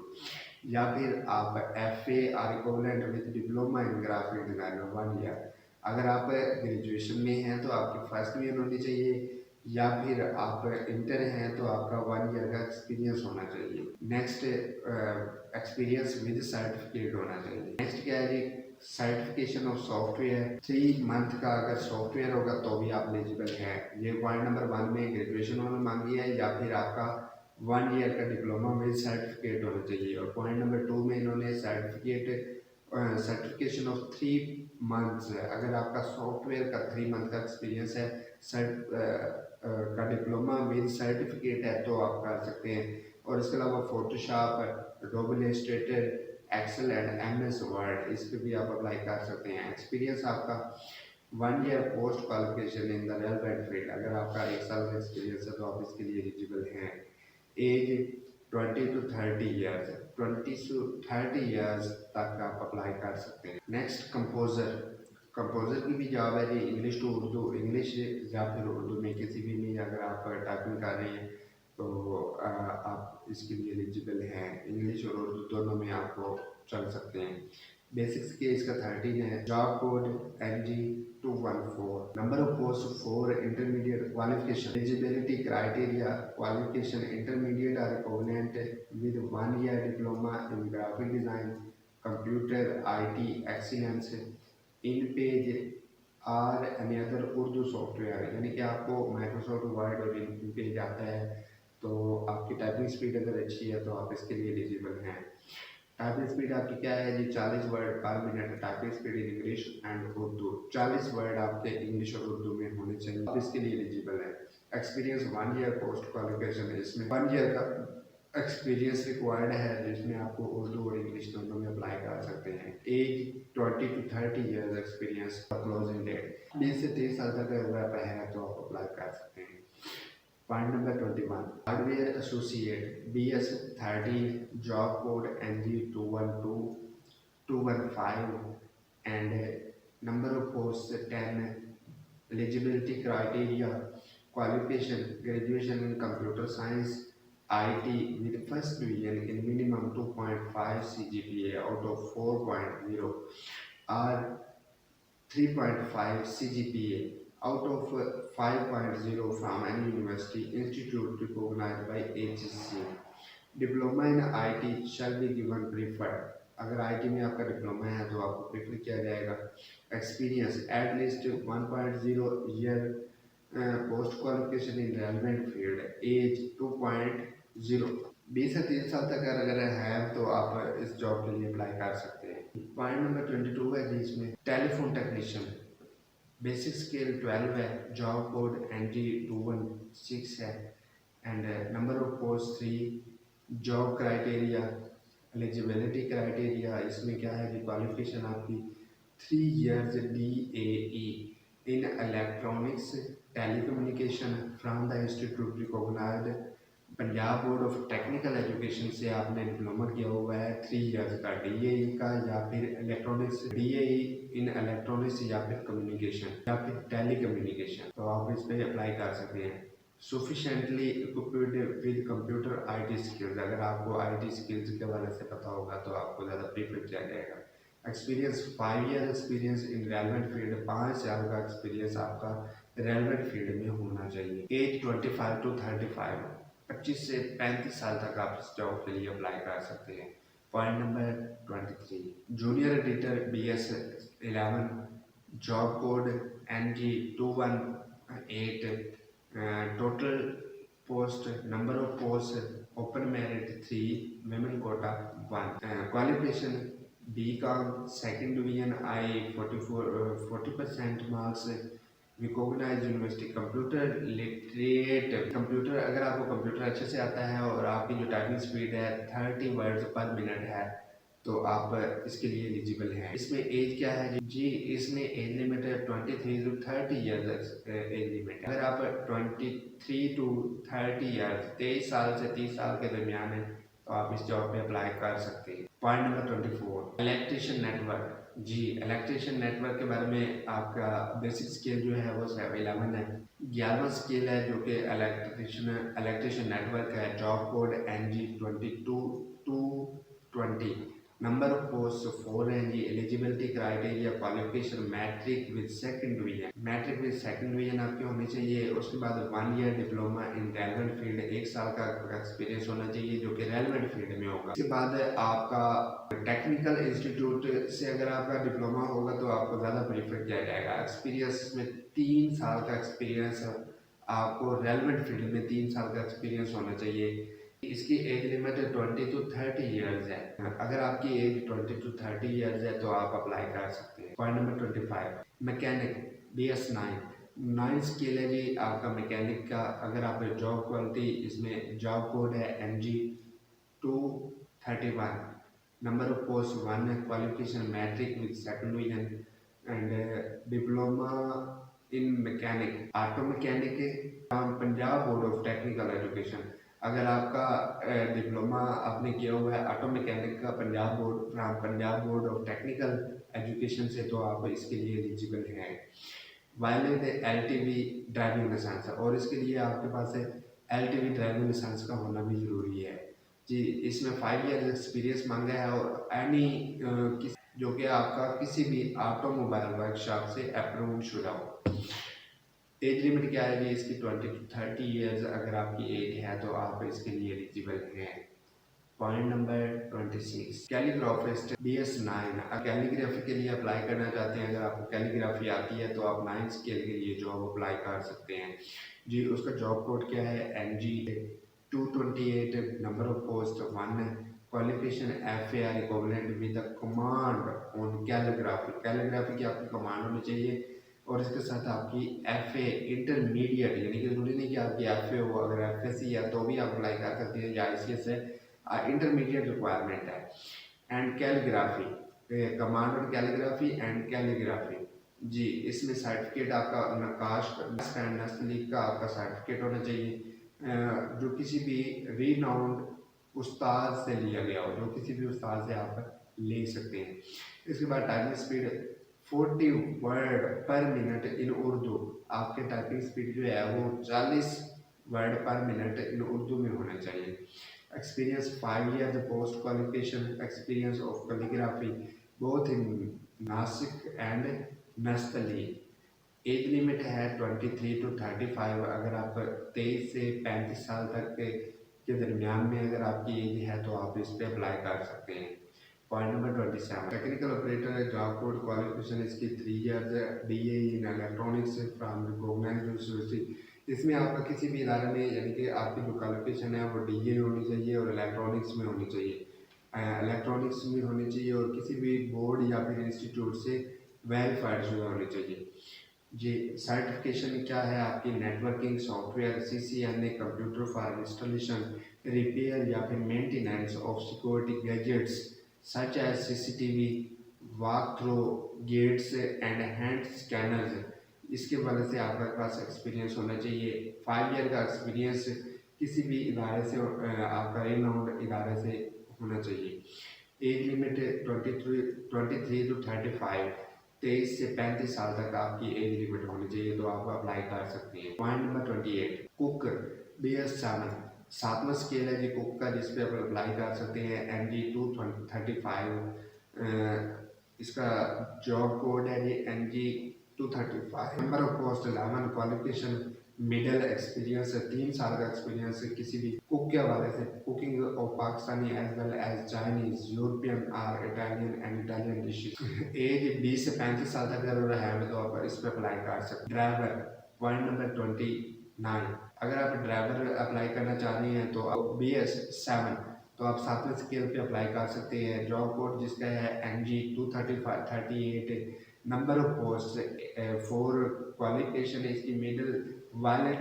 या फिर आप FA और equivalent with diploma in graphic designer 1 year. अगर आप ग्रेजुएशन में हैं तो आपकी फर्स्ट ईयर होनी चाहिए, या फिर आप इंटर हैं तो आपका 1 ईयर का एक्सपीरियंस होना चाहिए। नेक्स्ट एक्सपीरियंस विद सर्टिफिकेट होना चाहिए। नेक्स्ट क्या है जी, सर्टिफिकेशन ऑफ सॉफ्टवेयर 3 मंथ का अगर सॉफ्टवेयर होगा तो भी आप एलिजिबल हैं। ये पॉइंट नंबर 1 में ग्रेजुएशन होना मांगी है, या फिर आपका 1 ईयर का डिप्लोमा विद सर्टिफिकेट होना चाहिए। और पॉइंट नंबर 2 में इन्होंने सर्टिफिकेशन ऑफ 3 मंथ्स है। अगर आपका सॉफ्टवेयर का 3 मंथ का एक्सपीरियंस है, का डिप्लोमा विद सर्टिफिकेट है तो आप कर सकते हैं। और इसके अलावा Photoshop, Adobe Illustrator, Excel and MS Word, इस पर भी आप अप्लाई कर सकते हैं। एक्सपीरियंस आपका 1 year post qualification in the relevant field. अगर आपका 1 साल का एक्सपीरियंस है तो आप इसके लिए एलिजिबल हैं। Age 20 to 30 years, 20 to 30 years तक आप अप्लाई कर सकते हैं। Next composer. कंपोजर की भी जॉब है जी, इंग्लिश टू उर्दू, इंग्लिश या फिर उर्दू में किसी भी में अगर आप टाइपिंग कर रहे हैं तो आप इसके लिए एलिजिबल हैं। इंग्लिश और उर्दू दोनों में आपको चल सकते हैं। बेसिक्स के इसका 13 है। Job code NG 214, number of post 4, intermediate qualification eligibility criteria qualification intermediate और equivalent with 1 year diploma in graphic design computer IT excellence in page और एनी अदर उर्दू सॉफ्टवेयर। यानी कि आपको माइक्रोसॉफ्ट वर्ड और इन पेज आता है तो आपकी टाइपिंग स्पीड अगर अच्छी है तो आप इसके लिए एलिजिबल हैं। टाइपिंग स्पीड आपकी क्या है जी, 40 वर्ड पर minute typing speed in English and Urdu. 40 word आपके इंग्लिश और उर्दू में होने चाहिए, आप इसके लिए एलिजिबल है। एक्सपीरियंस 1 ईयर पोस्ट क्वालिफिकेशन है, इसमें 1 ईयर का एक्सपीरियंस रिक्वायर्ड है, जिसमें आपको उर्दू और इंग्लिश दोनों में अप्लाई कर सकते हैं। Age 20 to 30 years experience, closing date 20 से 30 साल तक अगर आप है तो आप अप्लाई कर सकते हैं। Point number 21, hardware associate BS13, job code NG212215 and number of posts 10, eligibility criteria, qualification graduation in computer science IT with first division in minimum 2.5 CGPA out of 4.0 or 3.5 CGPA out of 5.0 from any university institute recognized by HSC. Diploma in IT shall be given preferred. अगर IT में आपका diploma है तो आपको prefer किया जाएगा। Experience at least 1.0 year post qualification in relevant field, age 2.0, 20 से 30 साल तक अगर है तो आप इस जॉब के लिए अप्लाई कर सकते हैं। पॉइंट नंबर 22 है जिसमें टेलीफोन टेक्नीशियन, बेसिक स्केल 12 है, जॉब कोड NG216 है and number of post 3, job criteria eligibility criteria, इसमें क्या है कि क्वालिफिकेशन आपकी 3 इयर्स DAE इन electronics telecommunication from the institute recognised, Punjab board of technical education से आपने डिप्लोमा किया हुआ है 3 इयर्स का DAE का, या फिर इलेक्ट्रॉनिक्स DAE इन इलेक्ट्रॉनिक्स या फिर कम्युनिकेशन या फिर टेली कम्युनिकेशन, तो आप इस पर अप्लाई कर सकते हैं। Sufficiently equipped with computer IT skills, अगर आपको IT स्किल्स के बारे से पता होगा तो आपको ज़्यादा प्रीफर किया जाएगा। Experience 5 year experience in relevant field, 5 साल का एक्सपीरियंस आपका रेलेवेंट फील्ड में होना चाहिए। एज 25 to 35, 25 से 35 साल तक आप इस जॉब के लिए अप्लाई कर सकते हैं। Point number 23, junior editor BS11, job code NG218, total post, number of post open merit 3, women quota 1, qualification BCom second division I 40% marks, recognise university, computer literate, computer अगर आपको कंप्यूटर अच्छे से आता है और आपकी जो टाइपिंग स्पीड है 30 वर्ड्स पर मिनट है तो आप इसके लिए एलिजिबल हैं। इसमें एज क्या है जी, इसमें एज लिमिट है 23 to 30 ईयर्स एज लिमिट। अगर आप 23 to 30 ईयर्स 23 साल से 30 साल के दरमियान है तो आप इस जॉब पे अप्लाई कर सकते हैं। पॉइंट नंबर 24, इलेक्ट्रिशियन नेटवर्क जी, इलेक्ट्रिशियन नेटवर्क के बारे में आपका बेसिक स्केल जो है वो 11 है, 11वां स्केल है जो कि इलेक्ट्रिशियन नेटवर्क है, job code NG22220, number of post 4 है जी, eligibility criteria qualification matric with second division, matric with second division आपकी होनी चाहिए। उसके बाद 1 year diploma in relevant field, 1 साल का एक्सपीरियंस होना चाहिए जो कि रेलेवेंट फील्ड में होगा। इसके बाद आपका टेक्निकल इंस्टीट्यूट से अगर आपका डिप्लोमा होगा तो आपको ज़्यादा प्रीफर किया जाएगा। एक्सपीरियंस में 3 साल का एक्सपीरियंस आपको रेलेवेंट फील्ड में 3 साल का एक्सपीरियंस होना चाहिए। इसकी एज लिमिट 20 to 30 ईयर्स है। अगर आपकी एज 20 to 30 ईयर्स है तो आप अप्लाई कर सकते हैं। Point number 25, mechanic BS9, 9 skill है जी आपका मैकेनिक का। अगर आप जॉब क्वालिटी, इसमें जॉब कोड है NG231, नंबर ऑफ पोस्ट 1 है, qualification matric with second division and diploma in mechanic auto mechanic Punjab board of technical education. अगर आपका डिप्लोमा आपने किया हुआ है ऑटो मैकेनिक का Punjab board of technical education से तो आप इसके लिए एलिजिबल हैं। वायलेंट LTV ड्राइविंग लाइसेंस, और इसके लिए आपके पास LTV ड्राइविंग लाइसेंस का होना भी ज़रूरी है जी। इसमें 5 ईयर एक्सपीरियंस मांगा है और एनी जो कि आपका किसी भी ऑटोमोबाइल वर्कशॉप से अप्रूव शुदा हो। एज लिमिट क्या है जी इसकी 20 to 30 ईयर्स अगर आपकी एज है तो आप इसके लिए एलिजिबल हैं। पॉइंट नंबर 26, कैलीग्राफिस्ट BS9, कैलीग्राफी के लिए अप्लाई करना चाहते हैं, अगर आपको कैलीग्राफी आती है तो आप 9 स्केल के लिए जॉब अप्लाई कर सकते हैं जी। उसका जॉब कोड क्या है NG228, नंबर ऑफ पोस्ट 1 है, qualification FAR equivalent with command on calligraphy, calligraphy की आपकी कमांड होनी चाहिए और इसके साथ आपकी FA इंटरमीडिएट, यानी कि जरूरी नहीं कि आपकी FA हो, अगर FSC है तो भी आप अप्लाई कर सकते हैं, या ICS है, इंटरमीडिएट रिक्वायरमेंट है। And calligraphy, command on calligraphy and calligraphy जी। इसमें सर्टिफिकेट आपका नक्काश एंड नस्लीक का आपका सर्टिफिकेट होना चाहिए। जो किसी भी रीनाउंड उस्ताद से लिया गया हो, जो किसी भी उस्ताद से आप ले सकते हैं। इसके बाद टाइपिंग स्पीड 40 वर्ड पर मिनट इन उर्दू। आपके टाइपिंग स्पीड जो है वो 40 वर्ड पर मिनट इन उर्दू में होना चाहिए। Experience 5 year post qualification experience of calligraphy both in Naskh and Nastaliq. Age limit है 23 टू 35। अगर आप 23 से 35 साल तक के दरमियान में अगर आपकी एज है तो आप इस पर अप्लाई कर सकते हैं। Point number 27, technical operator job code qualification इसकी 3 years DA in electronics from recognised university. इसमें आपका किसी भी इदारे में यानी कि आपकी जो क्वालिफिकेशन है वो DA होनी चाहिए और इलेक्ट्रॉनिक्स में होनी चाहिए, इलेक्ट्रॉनिक्स में होनी चाहिए और किसी भी बोर्ड या फिर इंस्टीट्यूट से वेरीफाइड जो होनी चाहिए। जी, सर्टिफिकेशन क्या है आपकी? Networking software CCNA computer for installation repair या फिर maintenance of security gadgets such as CCTV walk through gates and hand scanners. इसके वजह से आपके पास एक्सपीरियंस होना चाहिए। 5 ईयर का एक्सपीरियंस किसी भी इदारे से आपका रिनाउंड इदारे से होना चाहिए। एज लिमिट 23 टू 35, 23 से 35 साल तक आपकी एज लिमिट होनी चाहिए, तो आप अप्लाई कर सकते हैं। पॉइंट नंबर 28, कुक BS7 7वां स्केल है जी कुक का, जिस पे आप अप्लाई कर सकते हैं। NG 235। इसका जॉब कोड है जी NG 235। Number of post 11। Qualification middle experience 3 साल का एक्सपीरियंस किसी भी कुक के हवाले से, cooking of Pakistani as well as Chinese European और Italian and Italian dishes. Age 20 से 35 साल तक जरूर है तो आप इस पर अप्लाई कर सकते हैं। ड्राइवर पॉइंट नंबर 29, अगर आप ड्राइवर अप्लाई करना चाह रहे हैं तो आप BS7 तो आप 7वें स्केल पे अप्लाई कर सकते हैं। जॉब कोड जिसका है NG 238। Number of post 4। Qualification इसकी middle valid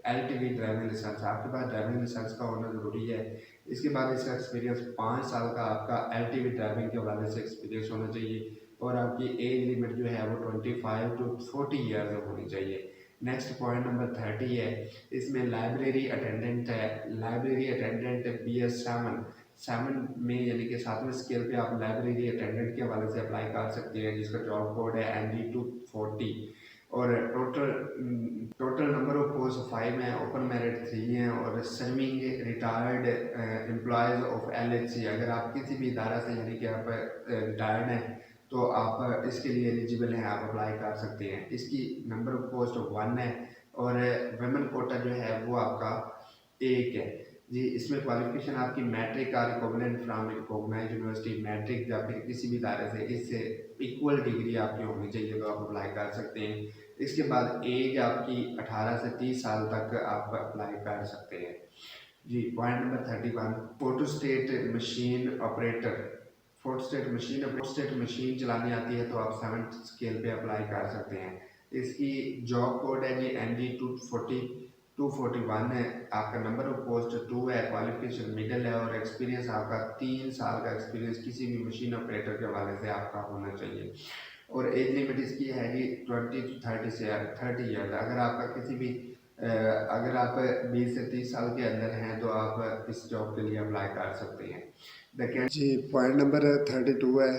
LTV driving licence, आपके पास ड्राइविंग लाइसेंस का होना ज़रूरी है। इसके बाद इसका एक्सपीरियंस 5 साल का आपका LTV ड्राइविंग के हवाले से एक्सपीरियंस होना चाहिए और आपकी एज लिमिट जो है वो 25 टू 40 ईयर्स होनी चाहिए। नेक्स्ट पॉइंट नंबर 30 है, इसमें लाइब्रेरी अटेंडेंट है। लाइब्रेरी अटेंडेंट BS7 में यानी कि 7वें स्केल पे आप लाइब्रेरी अटेंडेंट के हवाले से अप्लाई कर सकते हैं, जिसका जॉब कोड है NG 240 और टोटल नंबर ऑफ पोस्ट 5 है, ओपन मेरिट 3 है और serving retired employees of LHC। अगर आप किसी भी इदारा से यानी कि आप रिटायर्ड हैं तो आप इसके लिए एलिजिबल हैं, आप अप्लाई कर सकते हैं। इसकी नंबर ऑफ पोस्ट 1 है और वुमेन कोटा जो है वो आपका 1 है जी। इसमें क्वालिफिकेशन आपकी मैट्रिक और equivalent from recognised university, matric या फिर किसी भी इदारे से इससे इक्वल डिग्री आपकी होनी चाहिए तो आप अप्लाई कर सकते हैं। इसके बाद एज आपकी 18 से 30 साल तक आप अप्लाई कर सकते हैं जी। Point number 31, photostat machine operator. Photostat machine चलानी आती है तो आप 7th स्केल पे अप्लाई कर सकते हैं। इसकी जॉब कोड है जी NG 241 है। आपका नंबर ऑफ पोस्ट 2 है, क्वालिफिकेशन मिडिल है और एक्सपीरियंस आपका 3 साल का एक्सपीरियंस किसी भी मशीन ऑपरेटर के हवाले से आपका होना चाहिए और एज लिमिट इसकी है जी 20 टू 30 ईयर। अगर आपका किसी भी अगर आप 20 से 30 साल के अंदर हैं तो आप इस जॉब के लिए अप्लाई कर सकते हैं। देखिए जी, पॉइंट नंबर 32 है,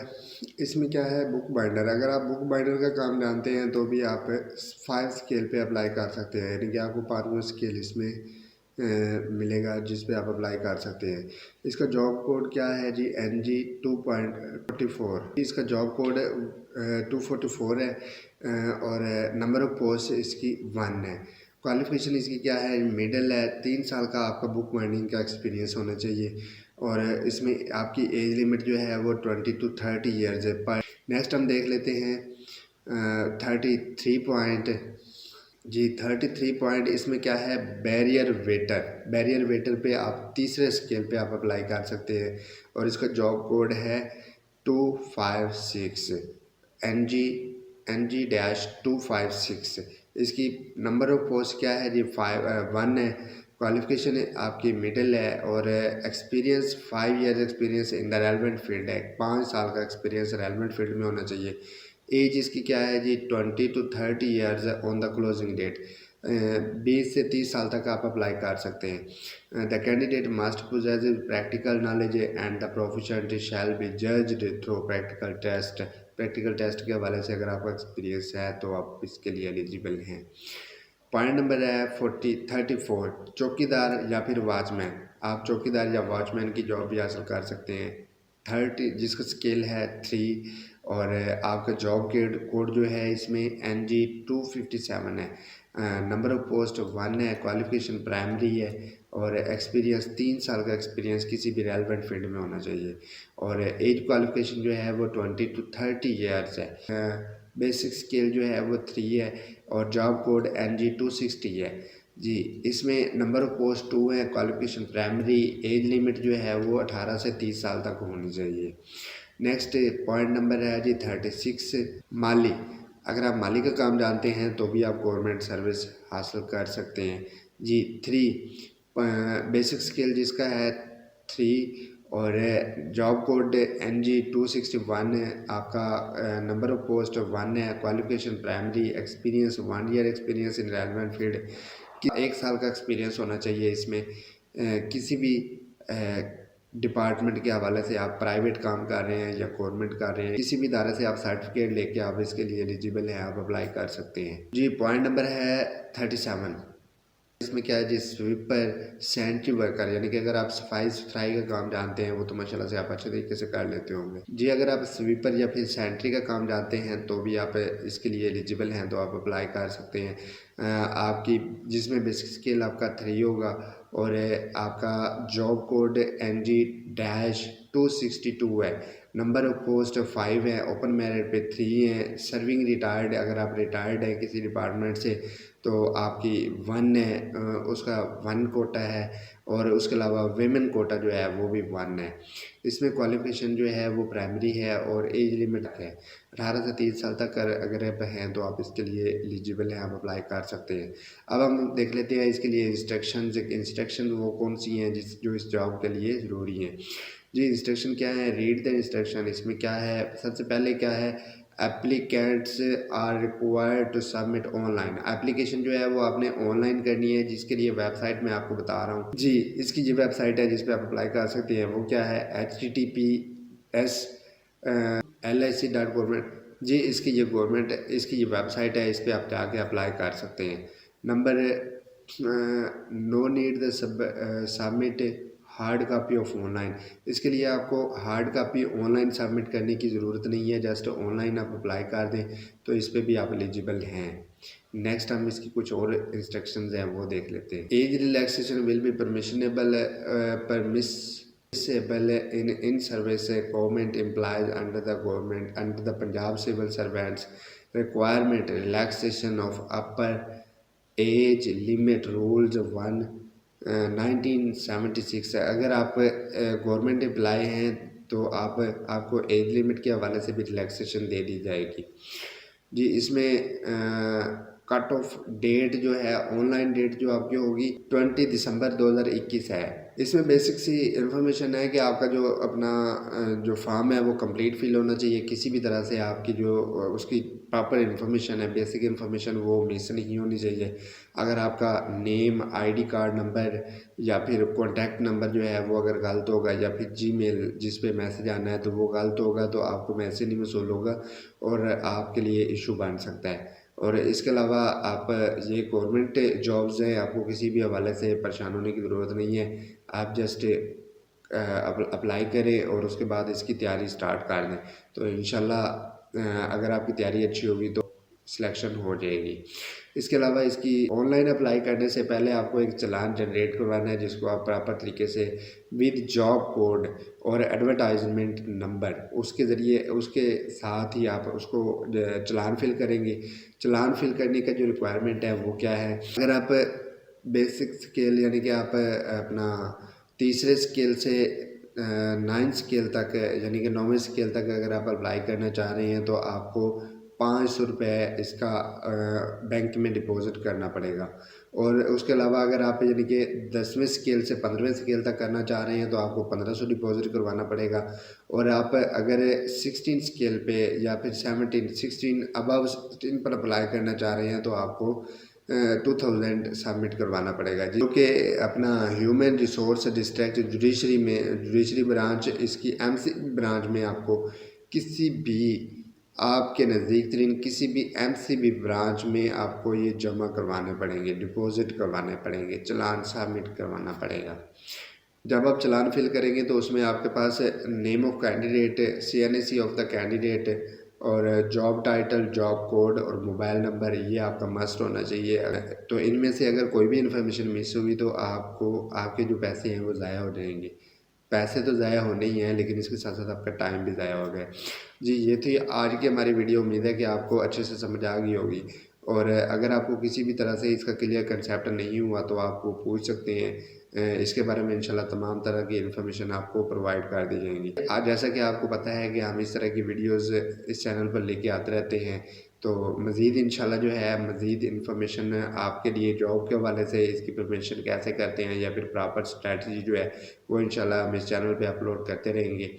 इसमें क्या है बुक बाइंडर। अगर आप बुक बाइंडर का काम जानते हैं तो भी आप 5 स्केल पे अप्लाई कर सकते हैं, यानी कि आपको 5वां स्केल इसमें मिलेगा जिस पे आप अप्लाई कर सकते हैं। इसका जॉब कोड क्या है जी NG 2.44। इसका जॉब कोड 244 है और नंबर ऑफ पोस्ट इसकी 1 है। क्वालिफिकेशन इसकी क्या है? मिडिल है। 3 साल का आपका बुक बाइंडिंग का एक्सपीरियंस होना चाहिए और इसमें आपकी एज लिमिट जो है वो 20 टू 30 ईयर्स है। पर नेक्स्ट हम देख लेते हैं 33 पॉइंट जी। 33 पॉइंट इसमें क्या है? बैरियर वेटर पे आप 3रे स्केल पे आप अप्लाई कर सकते हैं और इसका जॉब कोड है 256 NG-256। इसकी नंबर ऑफ पोस्ट क्या है जी 1 है। क्वालिफिकेशन आपकी मिडिल है और experience 5 year experience in the relevant field है। 5 साल का एक्सपीरियंस रेलेवेंट फील्ड में होना चाहिए। एज इसकी क्या है जी 20 to 30 years on the closing date. 20 से 30 साल तक आप अप्लाई कर सकते हैं। The candidate must possess practical knowledge and the proficient shall be judged through practical test. Practical test के हवाले से अगर आपका एक्सपीरियंस है तो आप इसके लिए एलिजिबल हैं। पॉइंट नंबर है 34 चौकीदार या फिर वॉचमैन। आप चौकीदार या वॉचमैन की जॉब भी हासिल कर सकते हैं। 30 जिसका स्केल है 3 और आपका जॉब कोड जो है इसमें NG 257 है। नंबर ऑफ पोस्ट 1 है। क्वालिफिकेशन प्राइमरी है और एक्सपीरियंस 3 साल का एक्सपीरियंस किसी भी रेलेवेंट फील्ड में होना चाहिए और एज क्वालिफिकेशन जो है वो 20 to 30 ईयर्स है। बेसिक स्केल जो है वो 3 है और जॉब कोड NG 260 है जी। इसमें नंबर ऑफ पोस्ट 2 है। Qualification primary. एज लिमिट जो है वो 18 से 30 साल तक होनी चाहिए। नेक्स्ट पॉइंट नंबर है जी 36 माली। अगर आप माली का काम जानते हैं तो भी आप गवर्नमेंट सर्विस हासिल कर सकते हैं जी। 3 बेसिक स्किल जिसका है 3 और जॉब कोड NG 261 है। आपका नंबर ऑफ पोस्ट 1 है। Qualification primary. Experience 1 year experience in relevant field. 1 साल का एक्सपीरियंस होना चाहिए इसमें। किसी भी डिपार्टमेंट के हवाले से आप प्राइवेट काम कर रहे हैं या गवर्नमेंट कर रहे हैं, किसी भी इदारे से आप सर्टिफिकेट लेके आप इसके लिए एलिजिबल हैं, आप अप्लाई कर सकते हैं जी। पॉइंट नंबर है 37। इसमें क्या है जी स्वीपर सैनिटरी वर्कर, यानी कि अगर आप सफाई सुथराई का काम जानते हैं वो तो माशाल्लाह से आप अच्छे तरीके से कर लेते होंगे जी। अगर आप स्वीपर या फिर सैनिटरी का काम जानते हैं तो भी आप इसके लिए एलिजिबल हैं, तो आप अप्लाई कर सकते हैं। आपकी जिसमें बेसिक स्किल आपका 3 होगा और आपका जॉब कोड NG 262 है। नंबर ऑफ पोस्ट 5 है। ओपन मेरिट पे 3 है। सर्विंग रिटायर्ड, अगर आप रिटायर्ड हैं किसी डिपार्टमेंट से तो आपकी 1 है, उसका 1 कोटा है और उसके अलावा वेमेन कोटा जो है वो भी 1 है। इसमें क्वालिफिकेशन जो है वो प्राइमरी है और एज लिमिट है 18 से 30 साल तक अगर आप हैं तो आप इसके लिए एलिजिबल हैं, आप अप्लाई कर सकते हैं। अब हम देख लेते हैं इसके लिए इंस्ट्रक्शन वो कौन सी हैं जो इस जॉब के लिए ज़रूरी हैं जी। इंस्ट्रक्शन क्या है? Read the instruction. इसमें क्या है, सबसे पहले क्या है, applicants are required to submit online. Application जो है वो आपने ऑनलाइन करनी है, जिसके लिए वेबसाइट मैं आपको बता रहा हूँ जी। इसकी जो वेबसाइट है जिस पे आप अप्लाई कर सकते हैं वो क्या है, https lic.government जी। इसकी ये गवर्नमेंट इसकी ये वेबसाइट है, इस पर आप जाके अप्लाई कर सकते हैं। Number no need the submit hard copy of online. इसके लिए आपको हार्ड कापी ऑनलाइन सबमिट करने की ज़रूरत नहीं है, जस्ट ऑनलाइन आप अप्लाई कर दें तो इस पर भी आप एलिजिबल हैं। नेक्स्ट हम इसकी कुछ और इंस्ट्रक्शंस हैं वो देख लेते हैं। Age relaxation will be permissible in service government employees under the Punjab civil servants requirement relaxation of upper age limit rules 1976। अगर आप गवर्नमेंट एम्प्लॉय हैं तो आपको एज लिमिट के हवाले से भी रिलैक्सेशन दे दी जाएगी जी। इसमें कट ऑफ डेट जो है ऑनलाइन डेट जो आपकी होगी 20 दिसंबर 2021 है। इसमें बेसिक सी इन्फॉर्मेशन है कि आपका जो अपना जो फॉर्म है वो कंप्लीट फिल होना चाहिए। किसी भी तरह से आपकी जो उसकी प्रॉपर इन्फॉर्मेशन है, बेसिक इन्फॉर्मेशन वो मिस नहीं होनी चाहिए। अगर आपका नेम, ID कार्ड नंबर या फिर कॉन्टैक्ट नंबर जो है वो अगर गलत होगा या फिर जीमेल जिस पे मैसेज आना है तो वो गलत होगा तो आपको मैसेज नहीं वसूल होगा और आपके लिए इशू बन सकता है। और इसके अलावा आप ये गवर्नमेंट जॉब्स हैं, आपको किसी भी हवाले से परेशान होने की ज़रूरत नहीं है। आप जस्ट अप्लाई करें और उसके बाद इसकी तैयारी स्टार्ट कर दें तो इंशाल्लाह अगर आपकी तैयारी अच्छी होगी तो सिलेक्शन हो जाएगी। इसके अलावा इसकी ऑनलाइन अप्लाई करने से पहले आपको एक चालान जनरेट करवाना है जिसको आप प्रॉपर तरीके से विद जॉब कोड और एडवर्टाइजमेंट नंबर उसके ज़रिए उसके साथ ही आप उसको चालान फिल करेंगे। चालान फिल करने का जो रिक्वायरमेंट है वो क्या है, अगर आप बेसिक स्केल यानी कि आप अपना तीसरे स्केल से 9th स्केल तक यानी कि 9वें स्केल तक अगर आप अप्लाई करना चाह रहे हैं तो आपको 500 रुपये इसका बैंक में डिपॉज़िट करना पड़ेगा। और उसके अलावा अगर आप यानी कि 10वें स्केल से 15वें स्केल तक करना चाह रहे हैं तो आपको 1500 डिपॉज़िट करवाना पड़ेगा। और आप अगर 16 स्केल पे या फिर 16 अबव 16 पर अप्लाई करना चाह रहे हैं तो आपको 2000 सबमिट करवाना पड़ेगा जी, जो कि अपना human resource district judiciary branch, इसकी एमसी ब्रांच में आपको किसी भी आपके नज़दीक तरीन किसी भी एमसीबी ब्रांच में आपको ये जमा करवाने पड़ेंगे, डिपॉजिट करवाने पड़ेंगे, चालान सबमिट करवाना पड़ेगा। जब आप चालान फिल करेंगे तो उसमें आपके पास name of candidate, CNAC of the candidate और जॉब टाइटल, जॉब कोड और मोबाइल नंबर, ये आपका मस्ट होना चाहिए। तो इनमें से अगर कोई भी इन्फॉर्मेशन मिस हुई तो आपको आपके जो पैसे हैं वो ज़ाया हो जाएंगे। पैसे तो ज़ाया होने ही हैं, लेकिन इसके साथ साथ आपका टाइम भी ज़ाया हो गया। जी, ये थी आज की हमारी वीडियो। उम्मीद है कि आपको अच्छे से समझ आ गई होगी, और अगर आपको किसी भी तरह से इसका क्लियर कंसेप्ट नहीं हुआ तो आप वो पूछ सकते हैं। इसके बारे में इंशाल्लाह तमाम तरह की इन्फॉर्मेशन आपको प्रोवाइड कर दी जाएंगी। आज जैसा कि आपको पता है कि हम इस तरह की वीडियोस इस चैनल पर लेके आते रहते हैं, तो मज़ीद इंशाल्लाह जो है मज़ीद इन्फॉर्मेशन आपके लिए जॉब के हवाले से इसकी प्रिपरेशन कैसे करते हैं या फिर प्रॉपर स्ट्रैटेजी जो है वो इंशाल्लाह हम इस चैनल पे अपलोड करते रहेंगे।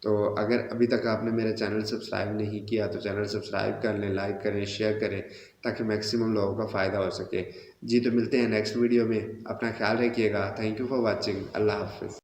तो अगर अभी तक आपने मेरा चैनल सब्सक्राइब नहीं किया तो चैनल सब्सक्राइब कर लें, लाइक करें, शेयर करें, ताकि मैक्सिमम लोगों का फ़ायदा हो सके। जी, तो मिलते हैं नेक्स्ट वीडियो में। अपना ख्याल रखिएगा। Thank you for watching. अल्लाह हाफ़िज़।